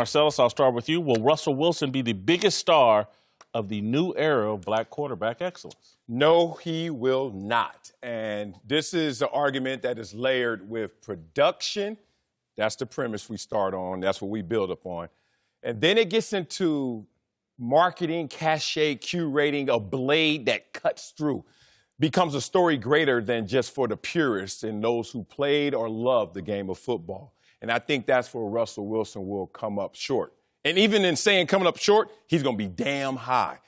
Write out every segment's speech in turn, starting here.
Marcellus, I'll start with you. Will Russell Wilson be the biggest star of the new era of black quarterback excellence? No, he will not. And this is an argument that is layered with production. That's the premise we start on. That's what we build upon. And then it gets into marketing, cachet, curating, a blade that cuts through. Becomes a story greater than just for the purists and those who played or loved the game of football. And I think that's where Russell Wilson will come up short. And even in saying coming up short, he's going to be damn high.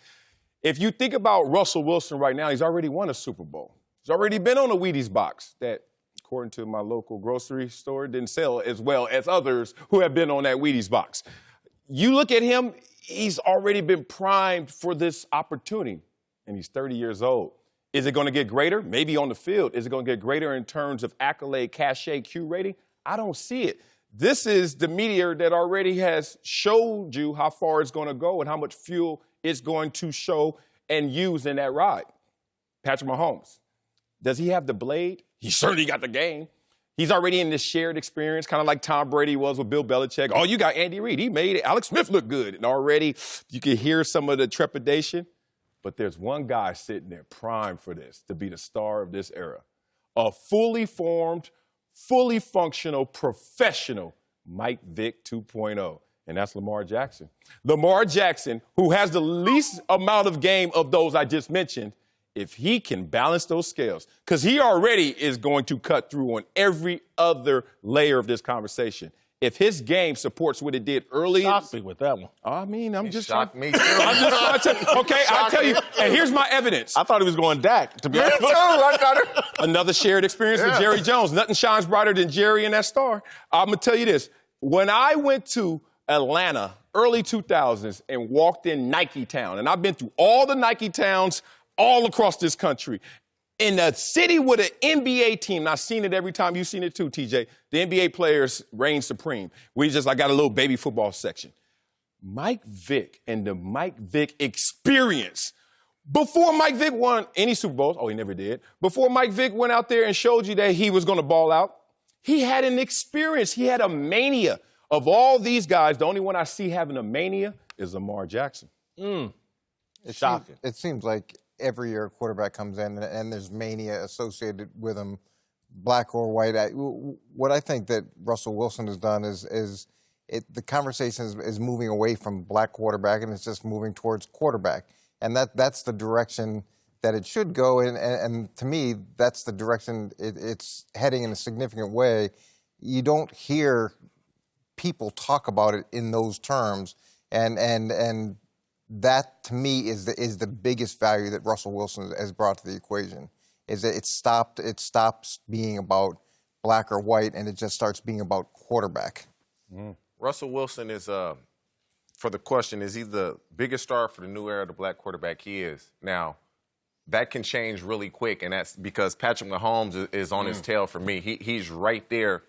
If you think about Russell Wilson right now, he's already won a Super Bowl. He's already been on a Wheaties box that, according to my local grocery store, didn't sell as well as others who have been on that Wheaties box. You look at him, he's already been primed for this opportunity, and he's 30 years old. Is it going to get greater? Maybe on the field. Is it going to get greater in terms of accolade, cachet, Q rating? I don't see it. This is the meteor that already has showed you how far it's going to go and how much fuel it's going to show and use in that ride. Patrick Mahomes. Does he have the blade? He certainly got the game. He's already in this shared experience, kind of like Tom Brady was with Bill Belichick. Oh, you got Andy Reid. He made Alex Smith look good. And already you can hear some of the trepidation. But there's one guy sitting there primed for this, to be the star of this era. A fully formed, fully functional, professional Mike Vick 2.0. And that's Lamar Jackson. Lamar Jackson, who has the least amount of game of those I just mentioned, if he can balance those scales, because he already is going to cut through on every other layer of this conversation. If his game supports what it did early. Shocked me with that one. I mean, I'm just shocked me too. I'm just trying to. Okay, I'll tell you. And here's my evidence. I thought he was going Dak, to be honest. Me too. I got it. Another shared experience with Jerry Jones. Nothing shines brighter than Jerry and that star. I'm going to tell you this. When I went to Atlanta, early 2000s, and walked in Nike Town, and I've been through all the Nike towns all across this country, in a city with an NBA team, and I've seen it every time. You've seen it too, TJ. The NBA players reign supreme. I got a little baby football section. Mike Vick and the Mike Vick experience. Before Mike Vick won any Super Bowls, he never did. Before Mike Vick went out there and showed you that he was going to ball out, he had an experience. He had a mania. Of all these guys, the only one I see having a mania is Lamar Jackson. It's shocking. It seems like every year a quarterback comes in and there's mania associated with him, black or white. What I think that Russell Wilson has done is the conversation is moving away from black quarterback and it's just moving towards quarterback. And that's the direction that it should go. And to me, that's the direction it's heading in a significant way. You don't hear people talk about it in those terms. And that, to me, is the biggest value that Russell Wilson has brought to the equation, is that it stops being about black or white, and it just starts being about quarterback. Russell Wilson is, for the question, is he the biggest star for the new era of the black quarterback? He is. Now, that can change really quick, and that's because Patrick Mahomes is on his tail for me. He's right there.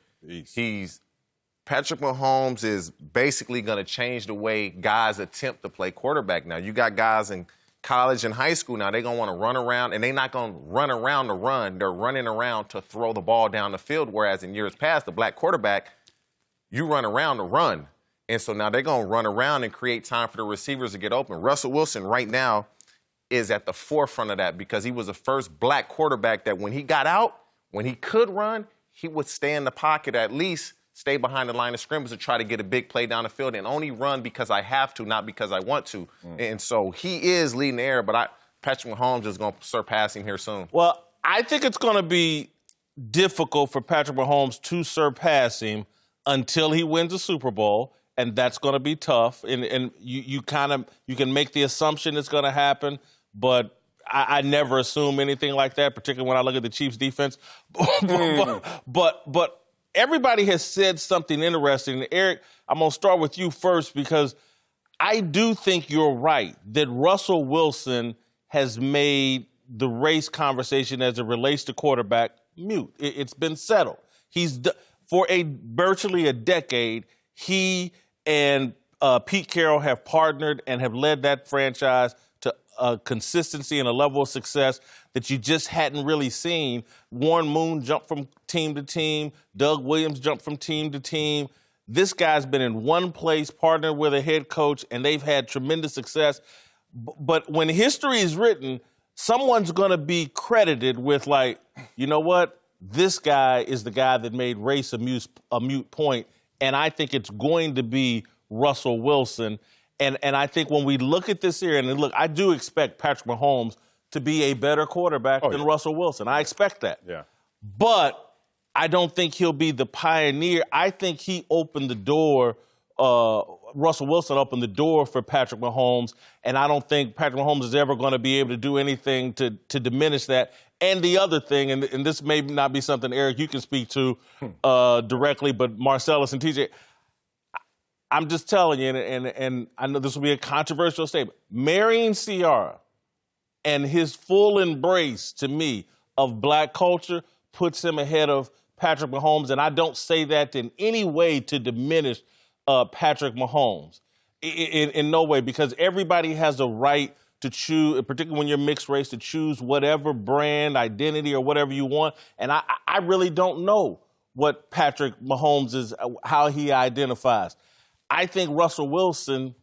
Patrick Mahomes is basically going to change the way guys attempt to play quarterback now. You got guys in college and high school now, they're going to want to run around, and they're not going to run around to run. They're running around to throw the ball down the field, whereas in years past, the black quarterback, you run around to run. And so now they're going to run around and create time for the receivers to get open. Russell Wilson right now is at the forefront of that because he was the first black quarterback that when he got out, when he could run, he would stay in the pocket at least, stay behind the line of scrimmage to try to get a big play down the field and only run because I have to, not because I want to. And so he is leading the era, but Patrick Mahomes is going to surpass him here soon. Well, I think it's going to be difficult for Patrick Mahomes to surpass him until he wins a Super Bowl, and that's going to be tough. And you can make the assumption it's going to happen, but I never assume anything like that, particularly when I look at the Chiefs' defense. But everybody has said something interesting. And Eric, I'm going to start with you first because I do think you're right that Russell Wilson has made the race conversation as it relates to quarterback mute. It's been settled. For virtually a decade, he and Pete Carroll have partnered and have led that franchise to consistency and a level of success that you just hadn't really seen. Warren Moon jumped from team to team. Doug Williams jumped from team to team. This guy's been in one place, partnered with a head coach, and they've had tremendous success. But when history is written, someone's going to be credited with, like, you know what? This guy is the guy that made race a mute point, and I think it's going to be Russell Wilson. And I think when we look at this here, and look, I do expect Patrick Mahomes to be a better quarterback than Russell Wilson. I expect that. Yeah. But I don't think he'll be the pioneer. I think he opened the door, Russell Wilson opened the door for Patrick Mahomes, and I don't think Patrick Mahomes is ever going to be able to do anything to diminish that. And the other thing, and this may not be something, Eric, you can speak to directly, but Marcellus and T.J., I'm just telling you, and I know this will be a controversial statement, marrying Ciara and his full embrace, to me, of black culture puts him ahead of Patrick Mahomes, and I don't say that in any way to diminish Patrick Mahomes, in no way, because everybody has a right to choose, particularly when you're mixed race, to choose whatever brand, identity, or whatever you want. And I really don't know what Patrick Mahomes is, how he identifies. I think Russell Wilson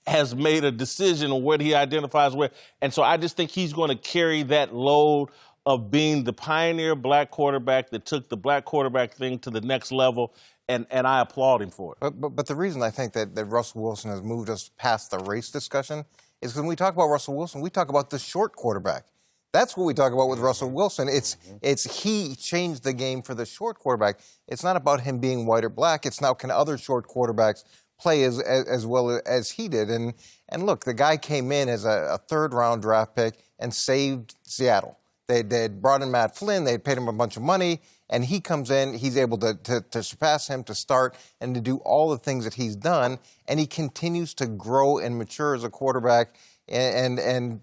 has made a decision on what he identifies with, and so I just think he's going to carry that load of being the pioneer black quarterback that took the black quarterback thing to the next level, and I applaud him for it. But the reason I think that Russell Wilson has moved us past the race discussion is when we talk about Russell Wilson, we talk about the short quarterback. That's what we talk about with Russell Wilson. It's he changed the game for the short quarterback. It's not about him being white or black. It's now, can other short quarterbacks play as well as he did? And look, the guy came in as a third-round draft pick and saved Seattle. They had brought in Matt Flynn. They had paid him a bunch of money. And he comes in. He's able to surpass him, to start, and to do all the things that he's done. And he continues to grow and mature as a quarterback. And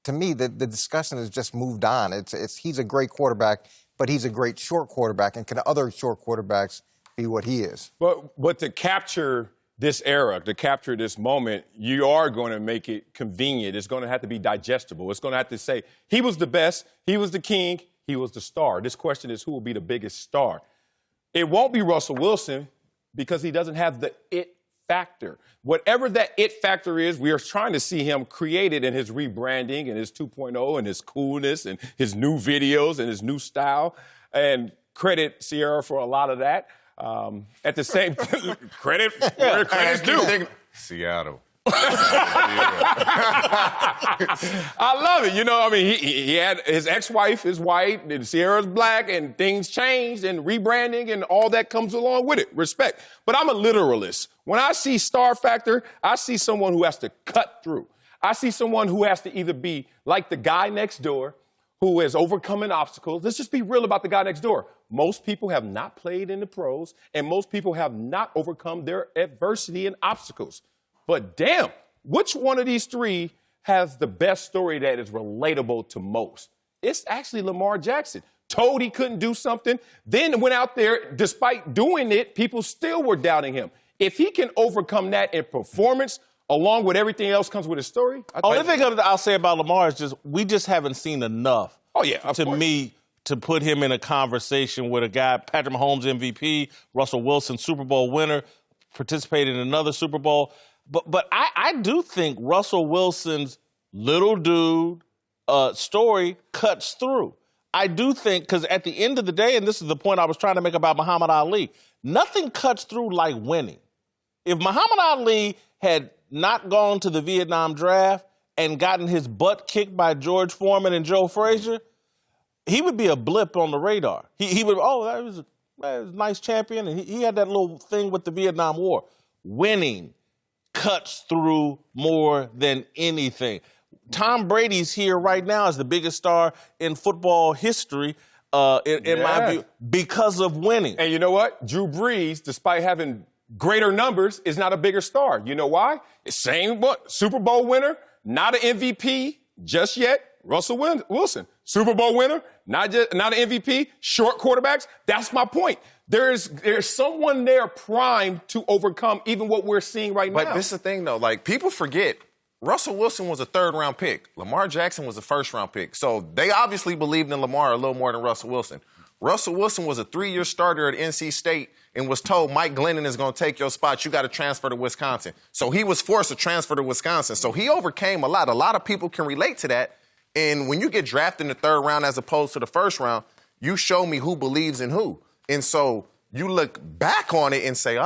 to me, the discussion has just moved on. He's a great quarterback, but he's a great short quarterback. And can other short quarterbacks be what he is? But to capture this era, to capture this moment, you are going to make it convenient. It's going to have to be digestible. It's going to have to say, he was the best, he was the king, he was the star. This question is, who will be the biggest star? It won't be Russell Wilson because he doesn't have the it factor. Whatever that it factor is, we are trying to see him created in his rebranding and his 2.0 and his coolness and his new videos and his new style. And credit Ciara for a lot of that. At the same time, credit where credit's due. Seattle. I love it. You know, I mean, he had his ex-wife is white and Ciara's black, and things changed and rebranding and all that comes along with it. Respect. But I'm a literalist. When I see star factor, I see someone who has to cut through. I see someone who has to either be like the guy next door who is overcoming obstacles. Let's just be real about the guy next door. Most people have not played in the pros, and most people have not overcome their adversity and obstacles. But damn, which one of these three has the best story that is relatable to most? It's actually Lamar Jackson. Told he couldn't do something, then went out there, despite doing it, people still were doubting him. If he can overcome that in performance, along with everything else comes with his story. Only thing I'll say about Lamar is just we just haven't seen enough. Oh, yeah, of course. Me to put him in a conversation with a guy, Patrick Mahomes MVP, Russell Wilson Super Bowl winner, participated in another Super Bowl. But I do think Russell Wilson's little dude story cuts through. I do think, because at the end of the day, and this is the point I was trying to make about Muhammad Ali, nothing cuts through like winning. If Muhammad Ali had not gone to the Vietnam draft and gotten his butt kicked by George Foreman and Joe Frazier, he would be a blip on the radar. He would, that was a nice champion, and he had that little thing with the Vietnam War. Winning cuts through more than anything. Tom Brady's here right now as the biggest star in football history, in my view, because of winning. And you know what? Drew Brees, despite having greater numbers, is not a bigger star. You know why? Same Super Bowl winner, not an MVP just yet. Russell Wilson, Super Bowl winner, not an MVP. Short quarterbacks. That's my point. There's someone there primed to overcome even what we're seeing right now. But this is the thing, though. Like, people forget, Russell Wilson was a third-round pick. Lamar Jackson was a first-round pick. So they obviously believed in Lamar a little more than Russell Wilson. Russell Wilson was a 3-year starter at NC State and was told Mike Glennon is going to take your spot. You got to transfer to Wisconsin. So he was forced to transfer to Wisconsin. So he overcame a lot. A lot of people can relate to that. And when you get drafted in the third round as opposed to the first round, you show me who believes in who. And so you look back on it and say,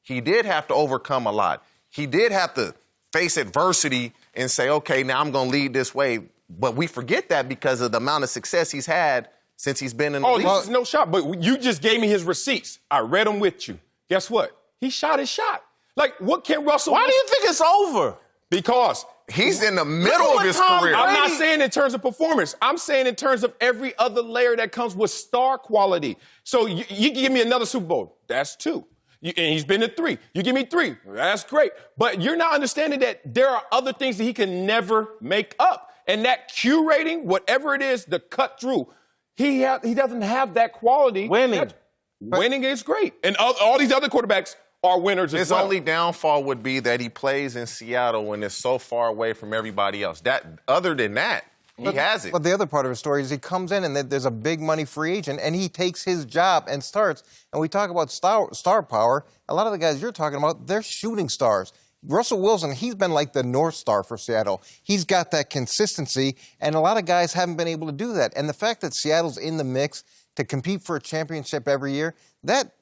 he did have to overcome a lot. He did have to face adversity and say, okay, now I'm going to lead this way. But we forget that because of the amount of success he's had since he's been in the league. Oh, no shot. But you just gave me his receipts. I read them with you. Guess what? He shot his shot. Like, what can Russell... Why do you think it's over? Because... He's in the middle of his career. I'm not saying in terms of performance. I'm saying in terms of every other layer that comes with star quality. So you give me another Super Bowl. That's 2. And he's been to 3. You give me 3. That's great. But you're not understanding that there are other things that he can never make up. And that Q rating, whatever it is, the cut through, he doesn't have that quality. Winning is great. And all these other quarterbacks are winners as well. His only downfall would be that he plays in Seattle when it's so far away from everybody else. Other than that, he has it. But the other part of his story is he comes in and there's a big money free agent and he takes his job and starts. And we talk about star power. A lot of the guys you're talking about, they're shooting stars. Russell Wilson, he's been like the North Star for Seattle. He's got that consistency, and a lot of guys haven't been able to do that. And the fact that Seattle's in the mix to compete for a championship every year, that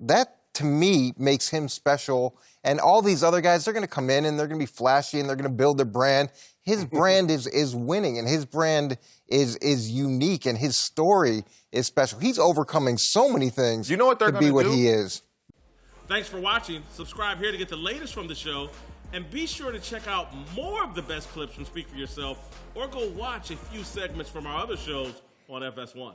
to me makes him special. And all these other guys, they're going to come in and they're going to be flashy and they're going to build their brand. His brand is winning, and his brand is unique, and his story is special. He's overcoming so many things. You know what they're to be what he is. Thanks for watching. Subscribe here to get the latest from the show. And be sure to check out more of the best clips from Speak For Yourself, or go watch a few segments from our other shows on FS1.